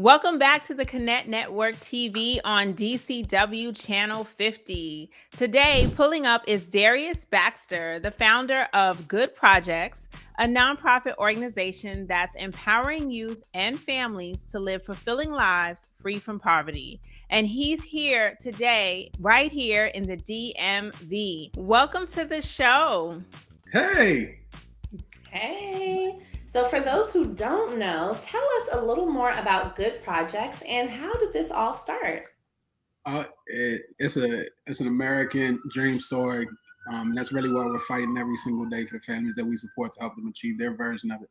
Welcome back to the Connect Network TV on DCW Channel 50. Today, pulling up is Darius Baxter, the founder of Good Projects, a nonprofit organization that's empowering youth and families to live fulfilling lives free from poverty. And he's here today, right here in the DMV. Welcome to the show. Hey. Hey. So for those who don't know, tell us a little more about Good Projects and how did this all start? It's an American dream story. That's really why we're fighting every single day for the families that we support to help them achieve their version of it.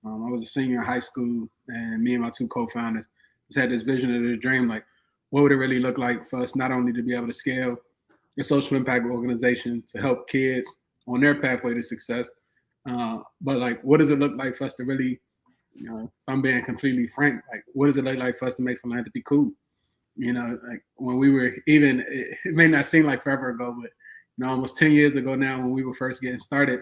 I was a senior in high school, and me and my two co-founders just had this vision of this dream, like what would it really look like for us not only to be able to scale a social impact organization to help kids on their pathway to success, but like, what does it look like for us to really, if I'm being completely frank, like, what does it look like for us to make philanthropy cool? Like when we were it may not seem like forever ago, but almost 10 years ago now, when we were first getting started,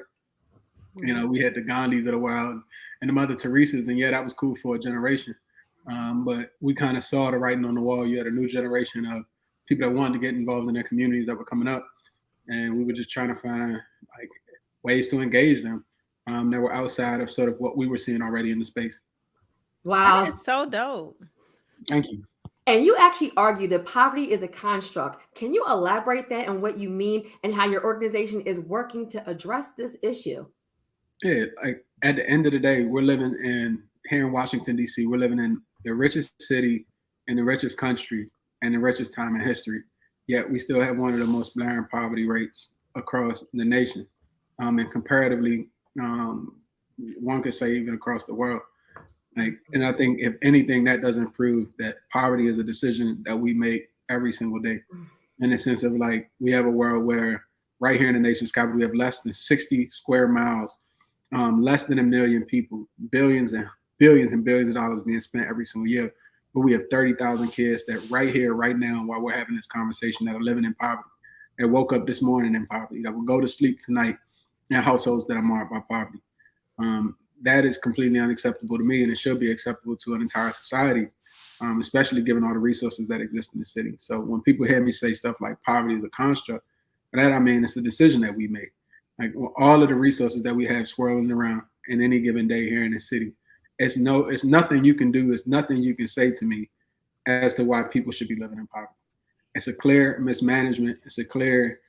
we had the Gandhis of the world and the Mother Teresas, and yeah, that was cool for a generation. But we kind of saw the writing on the wall. You had a new generation of people that wanted to get involved in their communities that were coming up, and we were just trying to find like ways to engage them that were outside of sort of what we were seeing already in the space. Wow, that's so dope. Thank you. And you actually argue that poverty is a construct. Can you elaborate that on what you mean and how your organization is working to address this issue? Yeah, like at the end of the day, we're living here in Washington, D.C., we're living in the richest city in the richest country and the richest time in history. Yet we still have one of the most blaring poverty rates across the nation. And comparatively, one could say even across the world. And I think if anything, that doesn't prove that poverty is a decision that we make every single day. In the sense of like, we have a world where right here in the nation's capital, we have less than 60 square miles, less than 1 million people, billions and billions of dollars being spent every single year. But we have 30,000 kids that right here, right now, while we're having this conversation, that are living in poverty, that woke up this morning in poverty, that will go to sleep tonight in households that are marked by poverty. That is completely unacceptable to me, and it should be acceptable to an entire society, especially given all the resources that exist in the city. So when people hear me say stuff like poverty is a construct, by that I mean it's a decision that we make. Like all of the resources that we have swirling around in any given day here in the city, it's nothing you can do, it's nothing you can say to me as to why people should be living in poverty. It's a clear mismanagement. It's a clear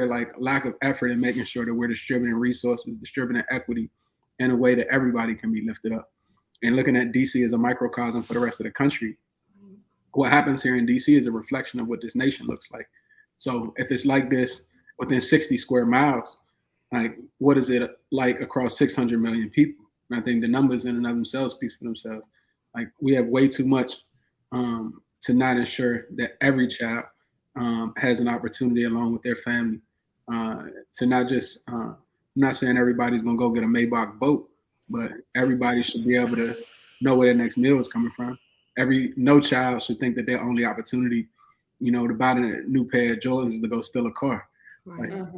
like lack of effort in making sure that we're distributing resources, distributing equity in a way that everybody can be lifted up. And looking at DC as a microcosm for the rest of the country, what happens here in DC is a reflection of what this nation looks like. So if it's like this within 60 square miles, like what is it like across 600 million people? And I think the numbers in and of themselves speak for themselves. Like we have way too much to not ensure that every child has an opportunity along with their family to not just, I'm not saying everybody's gonna go get a Maybach boat, but everybody should be able to know where their next meal is coming from. No child should think that their only opportunity, to buy a new pair of Jordans is to go steal a car. Right. Like,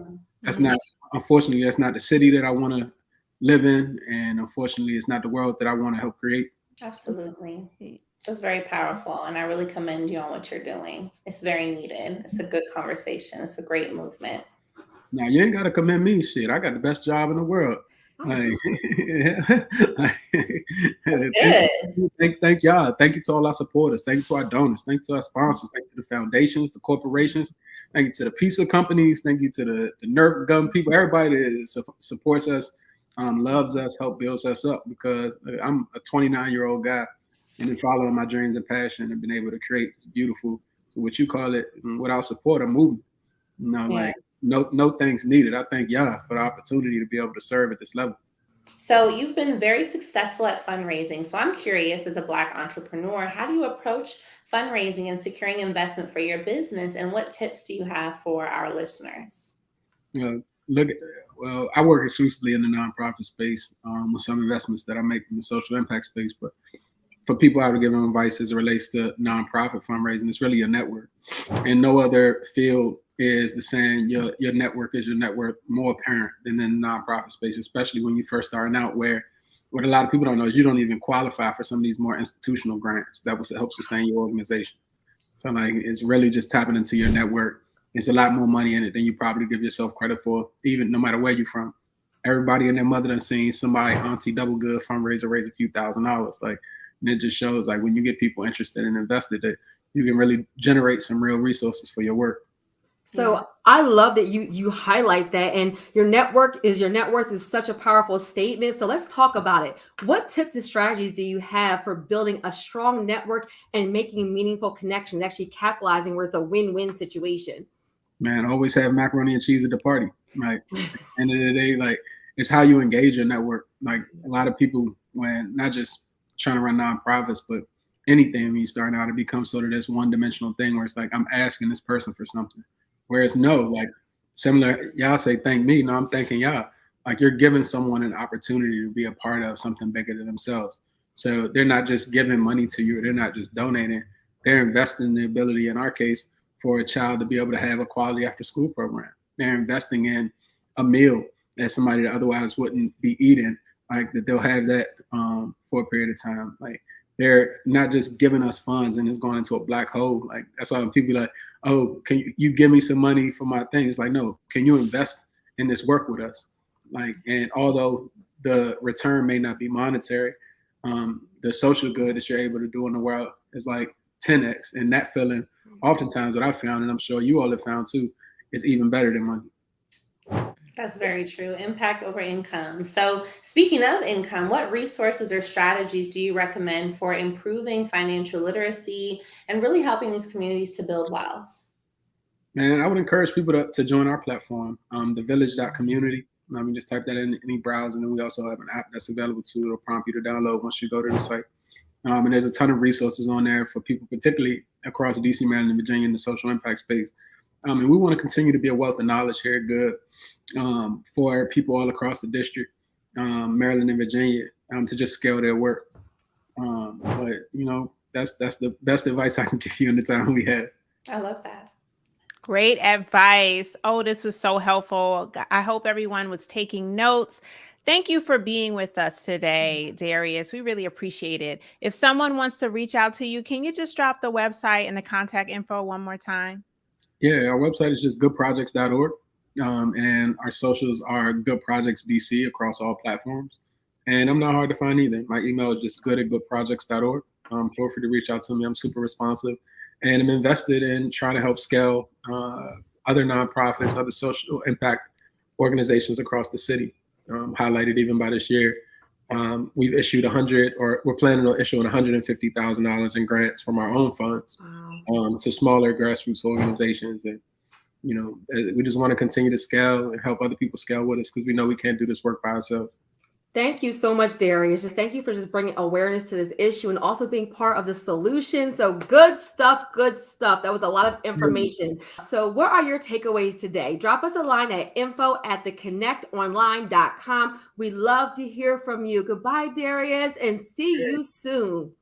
that's not, unfortunately, that's not the city that I want to live in, and unfortunately, it's not the world that I want to help create. Absolutely. It's very powerful, and I really commend you on what you're doing. It's very needed. It's a good conversation. It's a great movement. Now, you ain't got to commend me. Shit, I got the best job in the world. Like, thank y'all. Thank you to all our supporters. Thank you to our donors. Thank you to our sponsors. Thank you to the foundations, the corporations. Thank you to the pizza companies. Thank you to the Nerf gun people. Everybody that supports us, loves us, help builds us up, because I'm a 29-year-old guy and been following my dreams and passion and been able to create this beautiful, so what you call it, without support, a movement. Like no thanks needed. I thank y'all for the opportunity to be able to serve at this level. So you've been very successful at fundraising. So I'm curious, as a Black entrepreneur, how do you approach fundraising and securing investment for your business? And what tips do you have for our listeners? I work exclusively in the nonprofit space with some investments that I make in the social impact space. But for people, I would give them advice as it relates to nonprofit fundraising. It's really a network. And no other field is the saying your network is your network more apparent than in the nonprofit space, especially when you're first starting out, where what a lot of people don't know is you don't even qualify for some of these more institutional grants that will help sustain your organization. So like, it's really just tapping into your network. There's a lot more money in it than you probably give yourself credit for, even no matter where you're from. Everybody and their mother done seen somebody, Auntie Double Good fundraiser, raise a few $1,000s. Like, and it just shows like when you get people interested and invested, that you can really generate some real resources for your work. So I love that you highlight that, and your network is your net worth is such a powerful statement. So let's talk about it. What tips and strategies do you have for building a strong network and making meaningful connections, actually capitalizing where it's a win-win situation? Man, always have macaroni and cheese at the party. Like, at the end of the day, like, it's how you engage your network. Like, a lot of people, when not just trying to run nonprofits, but anything, when you start out, it becomes sort of this one-dimensional thing where it's like, I'm asking this person for something. Whereas no, like, similar, y'all say thank me. No, I'm thanking y'all. Like, you're giving someone an opportunity to be a part of something bigger than themselves. So they're not just giving money to you. They're not just donating. They're investing in the ability, in our case, for a child to be able to have a quality after school program. They're investing in a meal that somebody that otherwise wouldn't be eating, like, that they'll have that for a period of time. Like, they're not just giving us funds and it's going into a black hole. Like, that's why when people be like, oh, can you give me some money for my thing? It's like, no, can you invest in this work with us? Like, and although the return may not be monetary, the social good that you're able to do in the world is like 10x. And that feeling, oftentimes what I found, and I'm sure you all have found too, is even better than money. That's very true. Impact over income. So speaking of income, what resources or strategies do you recommend for improving financial literacy and really helping these communities to build wealth? Man, I would encourage people to join our platform, thevillage.community. I mean, just type that in any browser, and then we also have an app that's available too. It'll prompt you to download once you go to the site. And there's a ton of resources on there for people, particularly across DC, Maryland, and Virginia in the social impact space. And we want to continue to be a wealth of knowledge here, good, for people all across the district, Maryland and Virginia, to just scale their work. But, you know, that's the best advice I can give you in the time we have. I love that. Great advice. Oh, this was so helpful. I hope everyone was taking notes. Thank you for being with us today, Darius. We really appreciate it. If someone wants to reach out to you, can you just drop the website and the contact info one more time? Yeah, our website is just goodprojects.org. And our socials are goodprojectsdc across all platforms. And I'm not hard to find either. My email is just good@goodprojects.org. Feel free to reach out to me. I'm super responsive. And I'm invested in trying to help scale other nonprofits, other social impact organizations across the city. Highlighted even by this year, we've issued we're planning on issuing $150,000 in grants from our own funds to smaller grassroots organizations. And, you know, we just want to continue to scale and help other people scale with us, because we know we can't do this work by ourselves. Thank you so much, Darius. Just thank you for just bringing awareness to this issue and also being part of the solution. So good stuff, good stuff. That was a lot of information. So what are your takeaways today? Drop us a line at info@theconnectonline.com. We love to hear from you. Goodbye, Darius, and see you soon.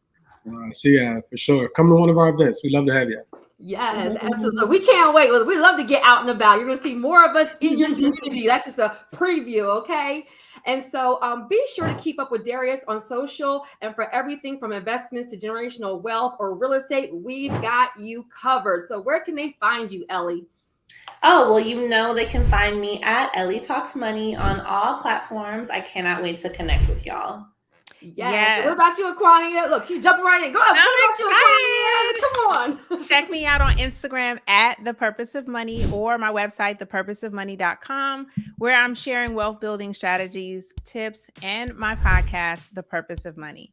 See ya, for sure. Come to one of our events. We'd love to have you. Yes, absolutely. We can't wait. We love to get out and about. You're going to see more of us in your community. That's just a preview, okay? And so be sure to keep up with Darius on social, and for everything from investments to generational wealth or real estate, we've got you covered. So where can they find you, Ellie? Oh, well, you know, they can find me at Ellie Talks Money on all platforms. I cannot wait to connect with y'all. Yes. What about you, Aquania? Look, she's jumping right in. Go ahead. What about you, Aquania? Come on. Check me out on Instagram at The Purpose of Money, or my website, thepurposeofmoney.com, where I'm sharing wealth building strategies, tips, and my podcast, The Purpose of Money.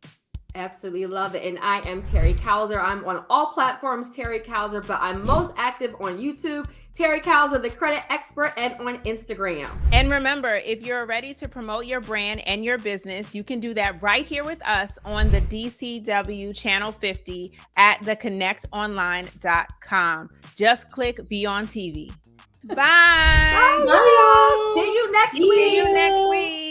Absolutely love it. And I am Terry Cowser. I'm on all platforms, Terry Cowser, but I'm most active on YouTube, Terry Cowser, the credit expert, and on Instagram. And remember, if you're ready to promote your brand and your business, you can do that right here with us on the DCW Channel 50 at theconnectonline.com. Just click Be on TV. Bye. Bye. See you next week. See you next week.